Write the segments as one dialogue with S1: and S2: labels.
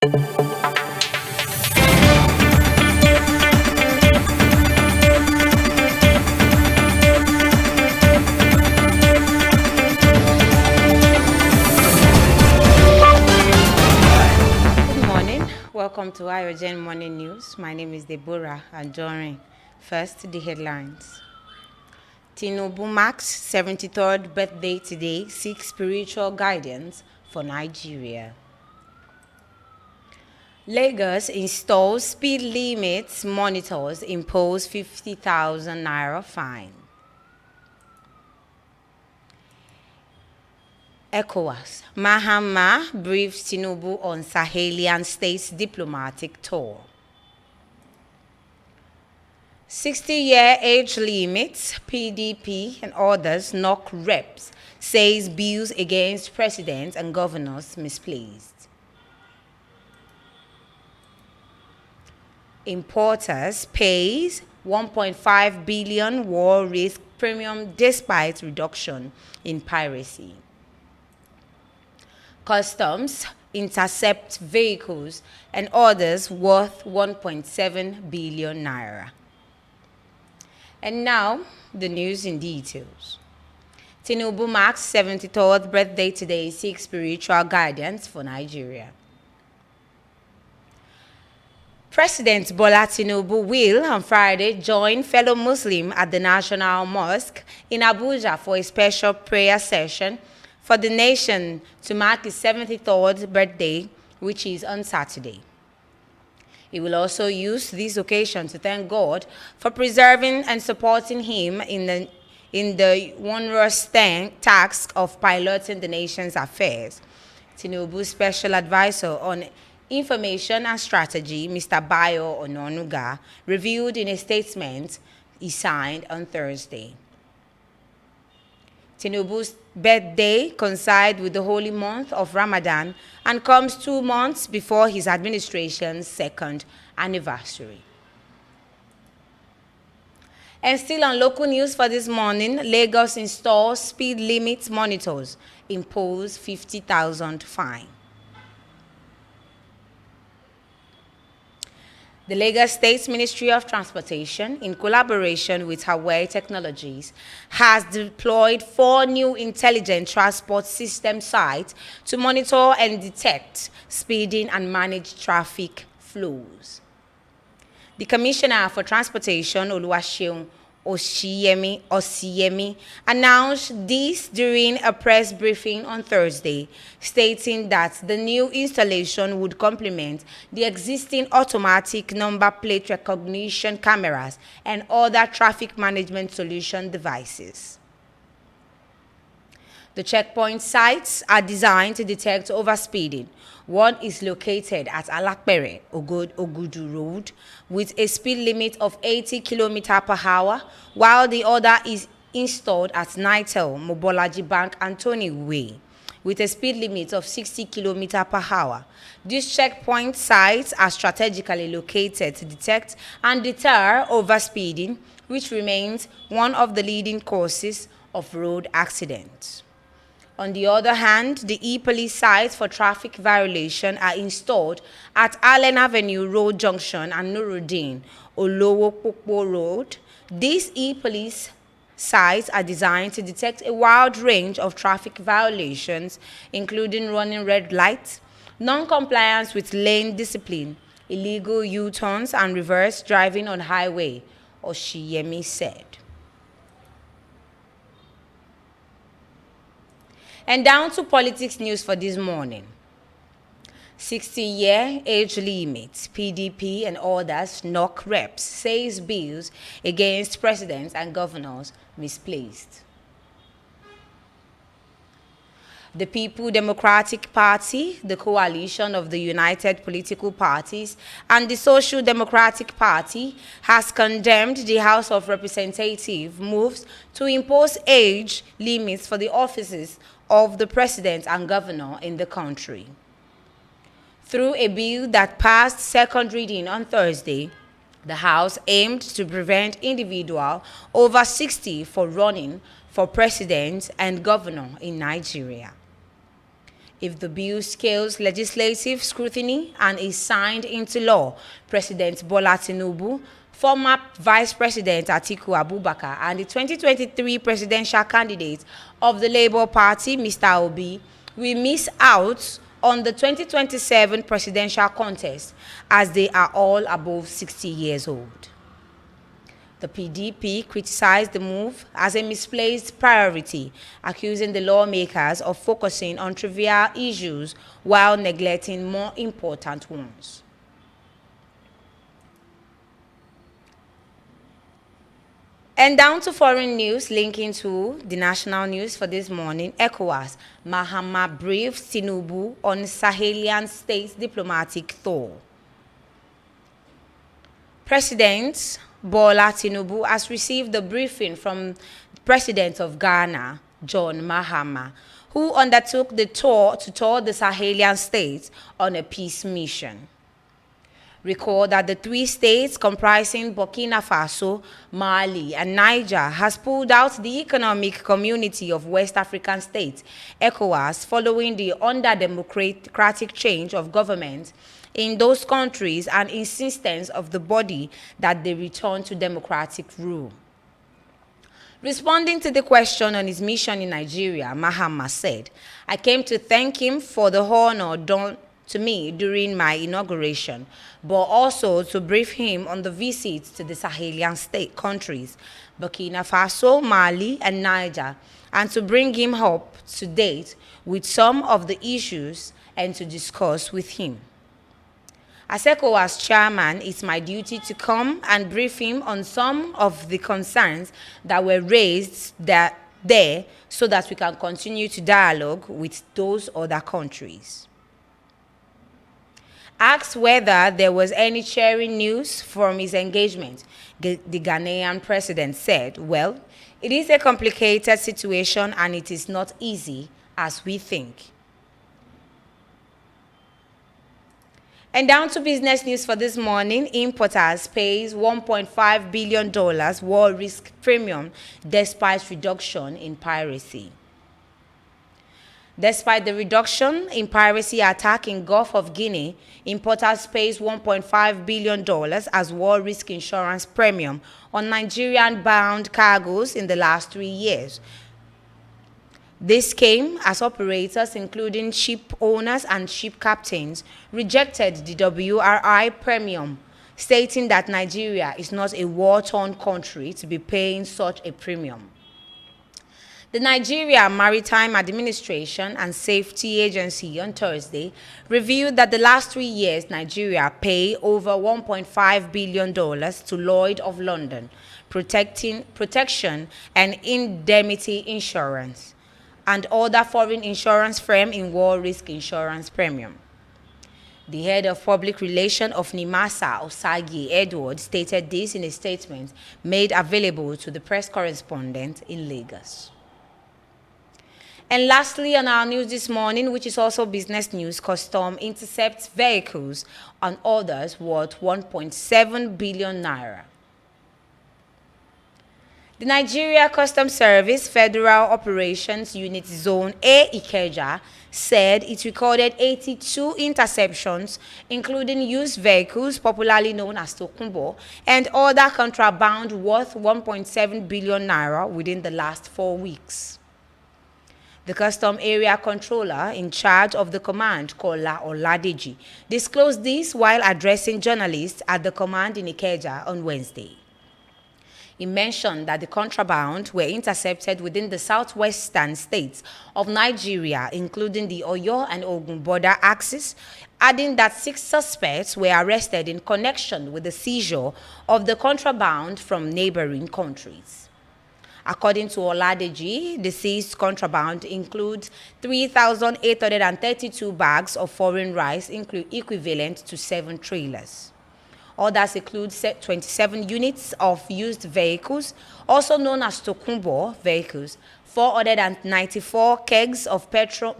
S1: Welcome to Ayogen Morning News. My name is DEBORAH ANJORIN. First, the headlines. Tinubu marks 73rd birthday today, seeks spiritual guidance for Nigeria. Lagos installs speed limits monitors, impose 50,000 naira fine. ECOWAS. Mahama briefs Tinubu on Sahelian states diplomatic tour. 60-year age limits, PDP and others knock reps, says bills against presidents and governors misplaced. Importers pays 1.5 billion war risk premium despite reduction in piracy. Customs intercept vehicles and others worth 1.7 billion naira. And now, the news in details. Tinubu marks 73rd birthday today, seeks spiritual guidance for Nigeria. President Bola Tinubu will, on Friday, join fellow Muslims at the National Mosque in Abuja for a special prayer session for the nation to mark his 73rd birthday, which is on Saturday. He will also use this occasion to thank God for preserving and supporting him in the onerous task of piloting the nation's affairs. Tinubu's special advisor on information and strategy, Mr. Bayo Ononuga, revealed in a statement he signed on Thursday. Tinubu's birthday coincides with the holy month of Ramadan and comes 2 months before his administration's second anniversary. And still on local news for this morning, Lagos installs speed limit monitors, impose 50,000 fine. The Lagos State Ministry of Transportation, in collaboration with Hawaii Technologies, has deployed 4 new intelligent transport system sites to monitor and detect speeding and manage traffic flows. The Commissioner for Transportation, Oluwaseun Osiyemi, announced this during a press briefing on Thursday, stating that the new installation would complement the existing automatic number plate recognition cameras and other traffic management solution devices. The checkpoint sites are designed to detect overspeeding. One is located at Alakpere, Ogudu Road, with a speed limit of 80 km per hour, while the other is installed at Nitel, Mobolaji Bank, Anthony Way, with a speed limit of 60 km per hour. These checkpoint sites are strategically located to detect and deter overspeeding, which remains one of the leading causes of road accidents. On the other hand, the e-police sites for traffic violation are installed at Allen Avenue Road Junction and Nuruddin Olowokpopo Road. These e-police sites are designed to detect a wide range of traffic violations, including running red lights, non-compliance with lane discipline, illegal U-turns, and reverse driving on highway, Osiyemi said. And down to politics news for this morning. 60-year age limits, PDP and others knock reps, says bills against presidents and governors misplaced. The People Democratic Party, the coalition of the United Political Parties, and the Social Democratic Party has condemned the House of Representatives' moves to impose age limits for the offices of the president and governor in the country. Through a bill that passed second reading on Thursday, the House aimed to prevent individuals over 60 from running for president and governor in Nigeria. If the bill scales legislative scrutiny and is signed into law, President Bola Tinubu, former Vice President Atiku Abubakar, and the 2023 presidential candidate of the Labour Party, Mr. Obi, will miss out on the 2027 presidential contest as they are all above 60 years old. The PDP criticized the move as a misplaced priority, accusing the lawmakers of focusing on trivial issues while neglecting more important ones. And down to foreign news, linking to the national news for this morning, ECOWAS, Mahama briefs Tinubu on Sahelian states diplomatic tour. President Bola Tinubu has received the briefing from the President of Ghana, John Mahama, who undertook the tour to tour the Sahelian states on a peace mission. Recall that the three states comprising Burkina Faso, Mali, and Niger has pulled out the Economic Community of West African States, ECOWAS, following the under-democratic change of government in those countries and insistence of the body that they return to democratic rule. Responding to the question on his mission in Nigeria, Mahama said, "I came to thank him for the honor done to me during my inauguration, but also to brief him on the visits to the Sahelian state countries, Burkina Faso, Mali, and Niger, and to bring him up to date with some of the issues and to discuss with him. As ECOWAS chairman, it's my duty to come and brief him on some of the concerns that were raised there so that we can continue to dialogue with those other countries." Asked whether there was any cheering news from his engagement, the Ghanaian president said, "Well, it is a complicated situation and it is not easy as we think." And down to business news for this morning, importers pays $1.5 billion war risk premium despite reduction in piracy. Despite the reduction in piracy attack in Gulf of Guinea, importers pays $1.5 billion as war risk insurance premium on Nigerian-bound cargoes in the last 3 years. This came as operators, including ship owners and ship captains, rejected the WRI premium, stating that Nigeria is not a war-torn country to be paying such a premium. The Nigeria Maritime Administration and Safety Agency on Thursday revealed that the last 3 years Nigeria paid over $1.5 billion to Lloyd's of London, protection and indemnity insurance, and other foreign insurance firm in war risk insurance premium. The head of public relations of NIMASA, Osagi Edward, stated this in a statement made available to the press correspondent in Lagos. And lastly, on our news this morning, which is also business news, Custom intercepts vehicles and others worth 1.7 billion naira. The Nigeria Customs Service Federal Operations Unit Zone A Ikeja said it recorded 82 interceptions, including used vehicles, popularly known as tokumbo, and other contraband worth 1.7 billion naira within the last 4 weeks. The Custom Area Controller in charge of the command, Kola Oladeji, disclosed this while addressing journalists at the command in Ikeja on Wednesday. He mentioned that the contraband were intercepted within the southwestern states of Nigeria, including the Oyo and Ogun border axis, adding that 6 suspects were arrested in connection with the seizure of the contraband from neighboring countries. According to Oladeji, the seized contraband includes 3,832 bags of foreign rice, equivalent to 7 trailers. Others include 27 units of used vehicles, also known as tokumbo vehicles, 494 kegs of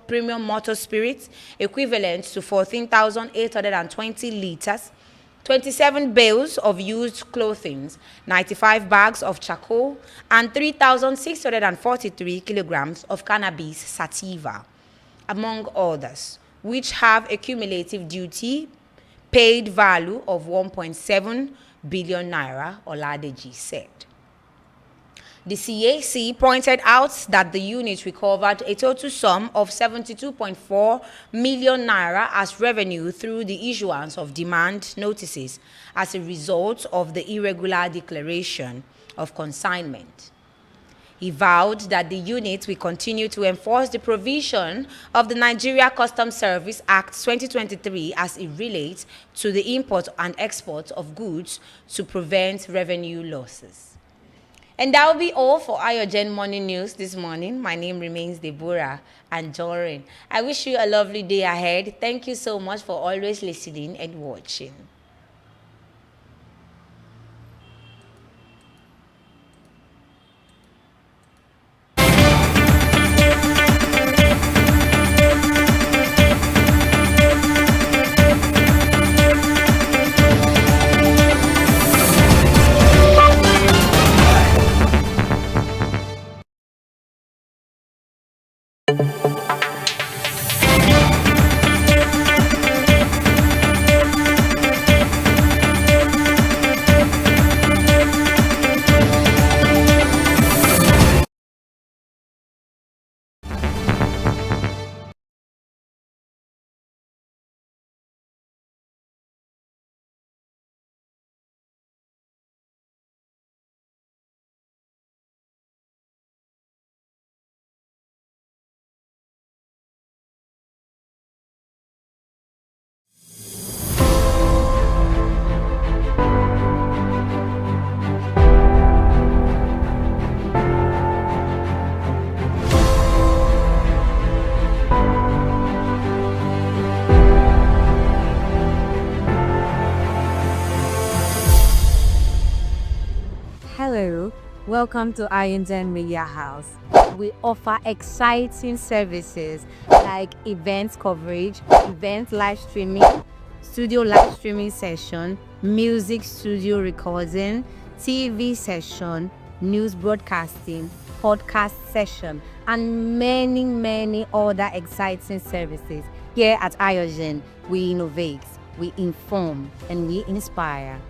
S1: premium motor spirits, equivalent to 14,820 liters, 27 bales of used clothing, 95 bags of charcoal, and 3,643 kilograms of cannabis sativa. among others, which have a cumulative duty paid value of 1.7 billion naira, Oladeji said. The CAC pointed out that the unit recovered a total sum of 72.4 million naira as revenue through the issuance of demand notices as a result of the irregular declaration of consignment. He vowed that the unit will continue to enforce the provision of the Nigeria Customs Service Act 2023 as it relates to the import and export of goods to prevent revenue losses. And that will be all for Ayogen Morning News this morning. My name remains DEBORAH ANJORIN. I wish you a lovely day ahead. Thank you so much for always listening and watching.
S2: Hello, welcome to Ayogen Media House. We offer exciting services like event coverage, event live streaming, studio live streaming session, music studio recording, TV session, news broadcasting, podcast session, and many other exciting services. Here at Ayogen, we innovate, we inform, and we inspire.